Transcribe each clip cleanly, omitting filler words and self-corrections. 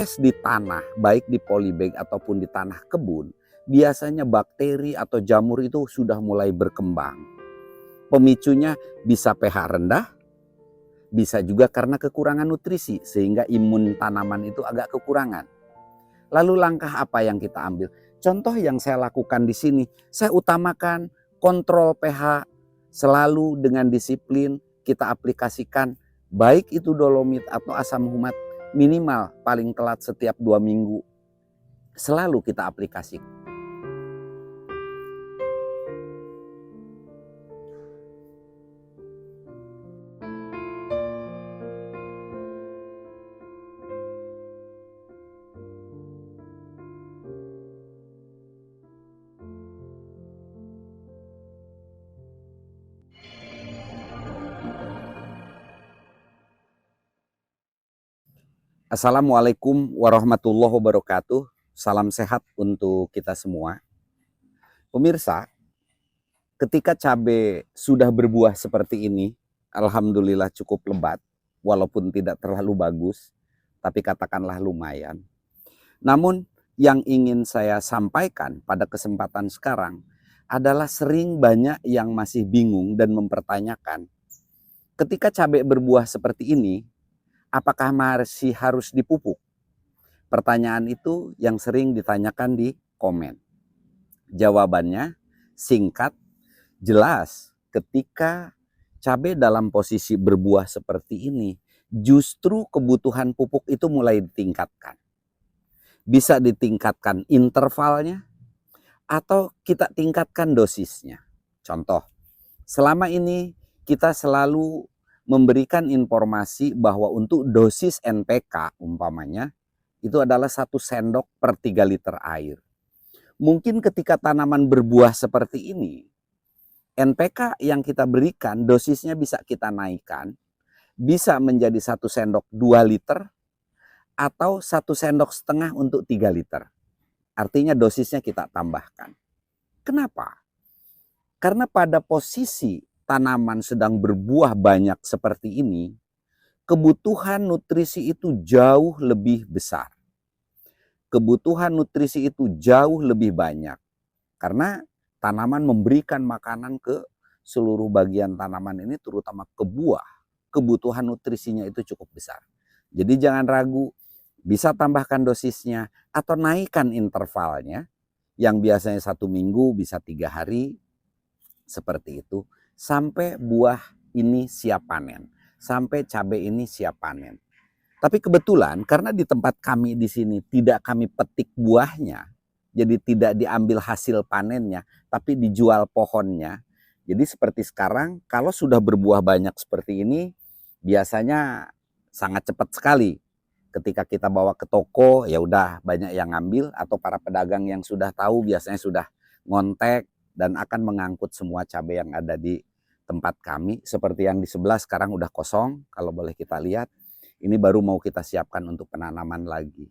di tanah, baik di polybag ataupun di tanah kebun, biasanya bakteri atau jamur itu sudah mulai berkembang. Pemicunya bisa pH rendah, bisa juga karena kekurangan nutrisi sehingga imun tanaman itu agak kekurangan. Lalu langkah apa yang kita ambil? Contoh yang saya lakukan di sini, saya utamakan kontrol pH selalu dengan disiplin kita aplikasikan, baik itu dolomit atau asam humat, minimal paling telat setiap 2 minggu. Selalu kita aplikasikan. Assalamualaikum warahmatullahi wabarakatuh. Salam sehat untuk kita semua. Pemirsa, ketika cabai sudah berbuah seperti ini, alhamdulillah cukup lebat, walaupun tidak terlalu bagus, tapi katakanlah lumayan. Namun yang ingin saya sampaikan pada kesempatan sekarang adalah sering banyak yang masih bingung dan mempertanyakan, ketika cabai berbuah seperti ini, apakah masih harus dipupuk? Pertanyaan itu yang sering ditanyakan di komen. Jawabannya singkat, jelas. Ketika cabai dalam posisi berbuah seperti ini, justru kebutuhan pupuk itu mulai ditingkatkan. Bisa ditingkatkan intervalnya atau kita tingkatkan dosisnya. Contoh, selama ini kita selalu memberikan informasi bahwa untuk dosis NPK umpamanya, itu adalah 1 sendok per 3 liter air. Mungkin ketika tanaman berbuah seperti ini, NPK yang kita berikan dosisnya bisa kita naikkan, bisa menjadi 1 sendok 2 liter, atau 1 sendok setengah untuk 3 liter. Artinya dosisnya kita tambahkan. Kenapa? Karena pada posisi tanaman sedang berbuah banyak seperti ini, kebutuhan nutrisi itu jauh lebih besar. Kebutuhan nutrisi itu jauh lebih banyak. Karena tanaman memberikan makanan ke seluruh bagian tanaman ini, terutama ke buah. Kebutuhan nutrisinya itu cukup besar. Jadi jangan ragu, bisa tambahkan dosisnya atau naikkan intervalnya. Yang biasanya 1 minggu bisa 3 hari, seperti itu. Sampai buah ini siap panen. Sampai cabai ini siap panen. Tapi kebetulan karena di tempat kami di sini tidak kami petik buahnya, jadi tidak diambil hasil panennya, tapi dijual pohonnya. Jadi seperti sekarang, kalau sudah berbuah banyak seperti ini, biasanya sangat cepat sekali. Ketika kita bawa ke toko, ya udah banyak yang ngambil, atau para pedagang yang sudah tahu biasanya sudah ngontek dan akan mengangkut semua cabai yang ada di tempat kami. Seperti yang di sebelah sekarang udah kosong, kalau boleh kita lihat. Ini baru mau kita siapkan untuk penanaman lagi.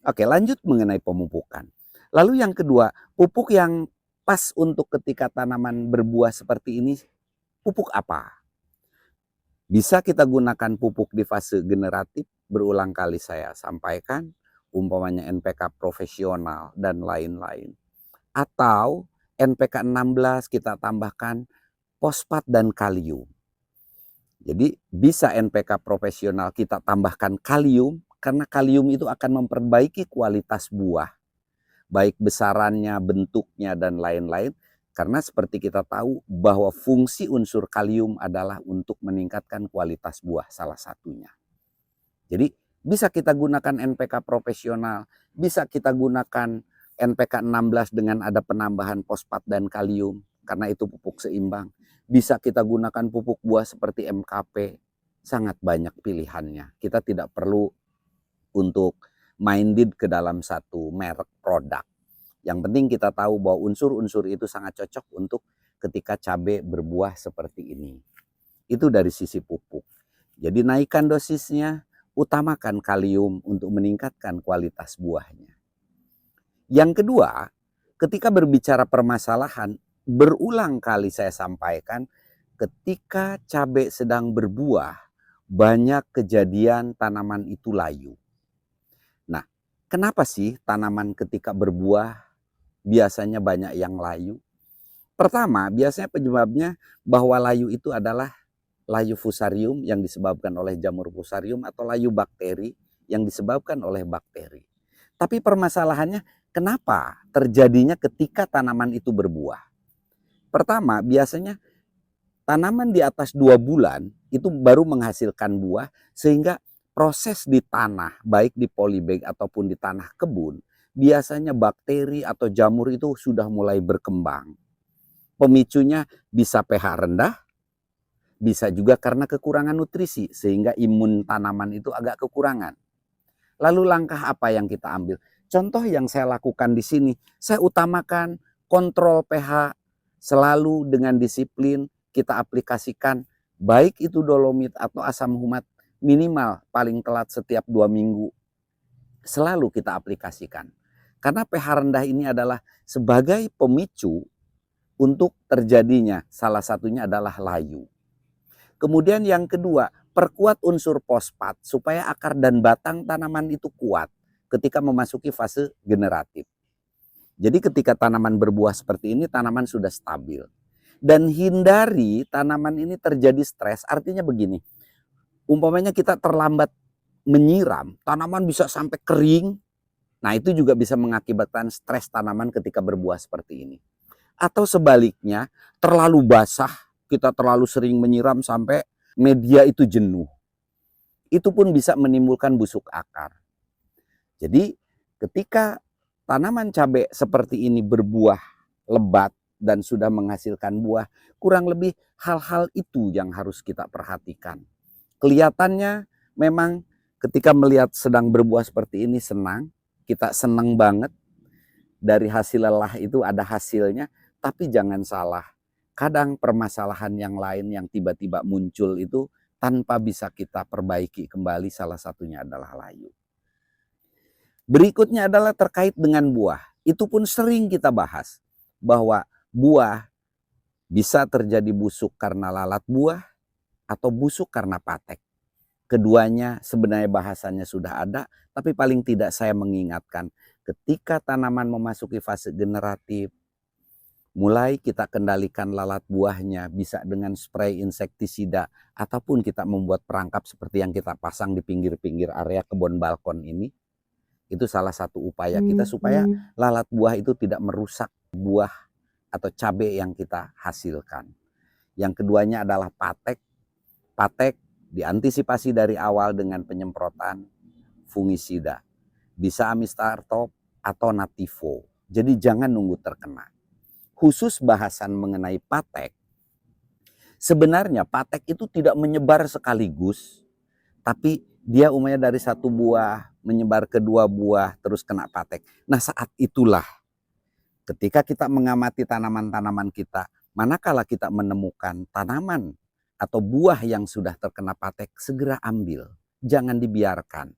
Oke, lanjut mengenai pemupukan. Lalu yang kedua, pupuk yang pas untuk ketika tanaman berbuah seperti ini, pupuk apa? Bisa kita gunakan pupuk di fase generatif, berulang kali saya sampaikan, umpamanya NPK profesional dan lain-lain. Atau NPK 16 kita tambahkan fosfat dan kalium. Jadi bisa NPK profesional kita tambahkan kalium, karena kalium itu akan memperbaiki kualitas buah, baik besarannya, bentuknya, dan lain-lain. Karena seperti kita tahu bahwa fungsi unsur kalium adalah untuk meningkatkan kualitas buah salah satunya. Jadi bisa kita gunakan NPK profesional, bisa kita gunakan NPK 16 dengan ada penambahan fosfat dan kalium, karena itu pupuk seimbang. Bisa kita gunakan pupuk buah seperti MKP, sangat banyak pilihannya. Kita tidak perlu untuk minded ke dalam satu merek produk. Yang penting kita tahu bahwa unsur-unsur itu sangat cocok untuk ketika cabai berbuah seperti ini. Itu dari sisi pupuk. Jadi naikkan dosisnya, utamakan kalium untuk meningkatkan kualitas buahnya. Yang kedua, ketika berbicara permasalahan, berulang kali saya sampaikan, ketika cabai sedang berbuah, banyak kejadian tanaman itu layu. Nah, kenapa sih tanaman ketika berbuah biasanya banyak yang layu? Pertama, biasanya penyebabnya bahwa layu itu adalah layu fusarium yang disebabkan oleh jamur fusarium atau layu bakteri yang disebabkan oleh bakteri. Tapi permasalahannya kenapa terjadinya ketika tanaman itu berbuah? Pertama, biasanya tanaman di atas 2 bulan itu baru menghasilkan buah, sehingga proses di tanah, baik di polybag ataupun di tanah kebun, biasanya bakteri atau jamur itu sudah mulai berkembang. Pemicunya bisa pH rendah, bisa juga karena kekurangan nutrisi, sehingga imun tanaman itu agak kekurangan. Lalu langkah apa yang kita ambil? Contoh yang saya lakukan di sini, saya utamakan kontrol pH selalu dengan disiplin kita aplikasikan, baik itu dolomit atau asam humat minimal paling telat setiap 2 minggu. Selalu kita aplikasikan. Karena pH rendah ini adalah sebagai pemicu untuk terjadinya, salah satunya adalah layu. Kemudian yang kedua, perkuat unsur fosfat supaya akar dan batang tanaman itu kuat ketika memasuki fase generatif. Jadi ketika tanaman berbuah seperti ini, tanaman sudah stabil. Dan hindari tanaman ini terjadi stres, artinya begini, umpamanya kita terlambat menyiram, tanaman bisa sampai kering, nah itu juga bisa mengakibatkan stres tanaman ketika berbuah seperti ini. Atau sebaliknya, terlalu basah, kita terlalu sering menyiram sampai media itu jenuh. Itu pun bisa menimbulkan busuk akar. Jadi ketika tanaman cabai seperti ini berbuah lebat dan sudah menghasilkan buah, kurang lebih hal-hal itu yang harus kita perhatikan. Kelihatannya memang ketika melihat sedang berbuah seperti ini senang, kita senang banget, dari hasil lelah itu ada hasilnya, tapi jangan salah. Kadang permasalahan yang lain yang tiba-tiba muncul itu tanpa bisa kita perbaiki kembali, salah satunya adalah layu. Berikutnya adalah terkait dengan buah. Itu pun sering kita bahas, bahwa buah bisa terjadi busuk karena lalat buah atau busuk karena patek. Keduanya sebenarnya bahasanya sudah ada, tapi paling tidak saya mengingatkan ketika tanaman memasuki fase generatif, mulai kita kendalikan lalat buahnya, bisa dengan spray insektisida ataupun kita membuat perangkap seperti yang kita pasang di pinggir-pinggir area kebun balkon ini. Itu salah satu upaya kita supaya lalat buah itu tidak merusak buah atau cabai yang kita hasilkan. Yang keduanya adalah patek. Patek diantisipasi dari awal dengan penyemprotan fungisida. Bisa Amistartop atau Nativo. Jadi jangan nunggu terkena. Khusus bahasan mengenai patek, sebenarnya patek itu tidak menyebar sekaligus, tapi dia umumnya dari 1 buah menyebar ke 2 buah terus kena patek. Nah saat itulah ketika kita mengamati tanaman-tanaman kita, manakala kita menemukan tanaman atau buah yang sudah terkena patek, segera ambil, jangan dibiarkan.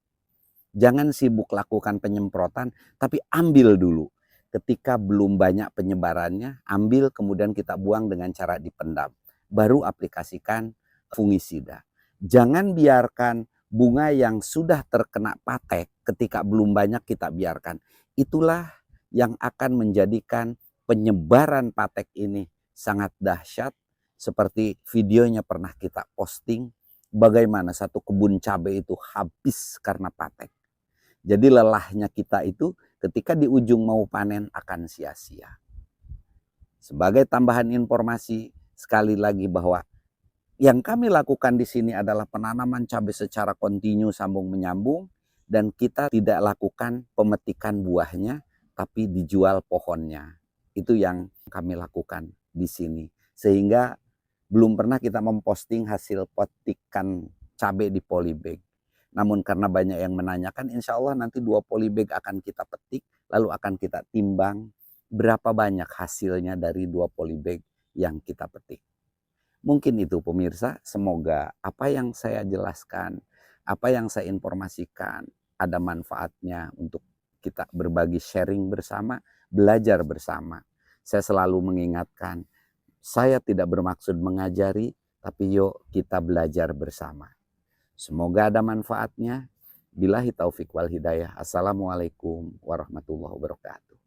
Jangan sibuk lakukan penyemprotan, tapi ambil dulu. Ketika belum banyak penyebarannya, ambil kemudian kita buang dengan cara dipendam. Baru aplikasikan fungisida. Jangan biarkan bunga yang sudah terkena patek ketika belum banyak kita biarkan. Itulah yang akan menjadikan penyebaran patek ini sangat dahsyat. Seperti videonya pernah kita posting, bagaimana satu kebun cabai itu habis karena patek. Jadi lelahnya kita itu ketika di ujung mau panen akan sia-sia. Sebagai tambahan informasi sekali lagi bahwa yang kami lakukan di sini adalah penanaman cabai secara kontinu sambung menyambung, dan kita tidak lakukan pemetikan buahnya tapi dijual pohonnya. Itu yang kami lakukan di sini. Sehingga belum pernah kita memposting hasil petikan cabai di polybag. Namun karena banyak yang menanyakan, insya Allah nanti 2 polybag akan kita petik, lalu akan kita timbang berapa banyak hasilnya dari 2 polybag yang kita petik. Mungkin itu pemirsa, semoga apa yang saya jelaskan, apa yang saya informasikan ada manfaatnya untuk kita berbagi sharing bersama, belajar bersama. Saya selalu mengingatkan, saya tidak bermaksud mengajari, tapi yuk kita belajar bersama. Semoga ada manfaatnya. Billahi taufik wal hidayah. Assalamualaikum warahmatullahi wabarakatuh.